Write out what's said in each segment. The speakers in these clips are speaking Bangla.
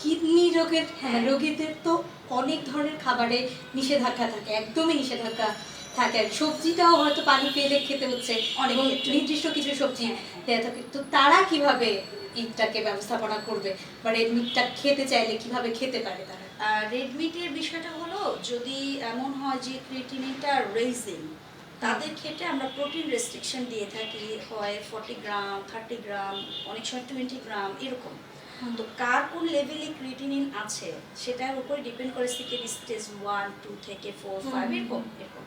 কিডনি রোগের রোগীদের তো অনেক ধরনের খাবারে নিষেধাজ্ঞা থাকে, একদমই নিষেধাজ্ঞা থাকে। আর সবজিটাও হয়তো পানি ফেলে খেতে হচ্ছে, এবং নির্দিষ্ট কিছু সবজি দেওয়া থাকে। তো তারা কিভাবে ঈদটাকে ব্যবস্থাপনা করবে, বা রেড মিটটা খেতে চাইলে কিভাবে খেতে পারে তারা? রেড মিটের বিষয়টা হলো, যদি এমন হয় যে ক্রিয়েটিনিনটা রেইজিং, তাদের ক্ষেত্রে আমরা প্রোটিন রেস্ট্রিকশন দিয়ে থাকি, হয় 40 গ্রাম, 30 গ্রাম, অনেক সময় 20 গ্রাম এরকম। তো কার কোন লেভেলে ক্রিয়েটিনিন আছে সেটার উপরে ডিপেন্ড করে সিকেবি স্টেজ 1, 2 থেকে 4, 5 এরকম এরকম।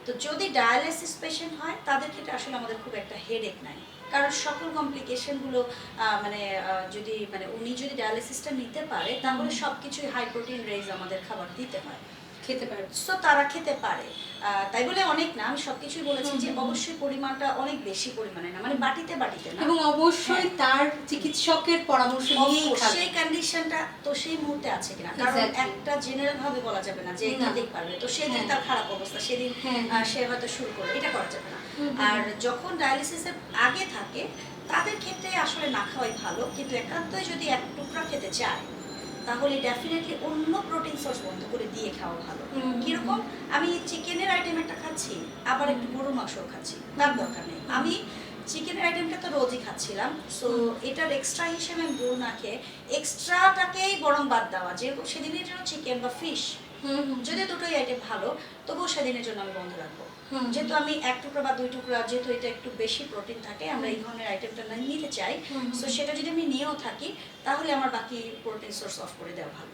তো যদি ডায়ালিসিস পেশেন্ট হয় তাদের ক্ষেত্রে আসলে আমাদের খুব একটা হেডেক নাই, কারণ সকল কমপ্লিকেশনগুলো মানে যদি মানে উনি যদি ডায়ালিসিসটা নিতে পারে তাহলে সব কিছুই হাই প্রোটিন রেজ আমাদের খাবার দিতে হয়, খেতে পারে। সো তারা খেতে পারে। তাই বলে অনেক না, আমি সবকিছুই বলেছি যে অবশ্যই পরিমাণটা অনেক বেশি পরিমাণে না, মানে বাটিতে বাটিতে না, এবং অবশ্যই তার চিকিৎসকের পরামর্শ নিয়েই খাবে। সেই কন্ডিশনটা তো সেই মুহূর্তে আছে কিনা, কারণ একটা জেনারেল ভাবে বলা যাবে না যে খেতেই পারবে, তো সেদিন তার খারাপ অবস্থা, সেদিন সে হয়তো শুরু করবে, এটা করা যাবে না। আর যখন ডায়ালিসিসের আগে থাকে তাদের ক্ষেত্রে আসলে না খাওয়াই ভালো, কিন্তু একান্তই যদি এক টুকরা খেতে চায় তাহলে ডেফিনেটলি অন্য প্রোটিন সোর্স বন্ধ করে দিয়ে খাওয়া ভালো। কিরকম, আমি চিকেনের আইটেম একটা খাচ্ছি, আবার একটু গরুর মাংসও খাচ্ছি, তার দরকার নেই। আমি চিকেনের আইটেমটা তো রোজই খাচ্ছিলাম, সো এটার এক্সট্রা হিসেবে আমি গরু না খেয়ে এক্সট্রাটাকেই বরং বাদ দেওয়া, যেরকম সেদিনের জন্য চিকেন বা ফিশ, যদি দুটোই আইটেম ভালো তবুও সেদিনের জন্য আমি বন্ধ রাখবো। যেহেতু আমি এক টুকরা বা দুই টুকরা, যেহেতু এটা একটু বেশি প্রোটিন থাকে, আমরা এই ধরনের আইটেমটা নিতে চাই, সো সেটা যদি আমি নিয়েও থাকি তাহলে আমার বাকি প্রোটিন সোর্স অফ করে দেওয়া ভালো।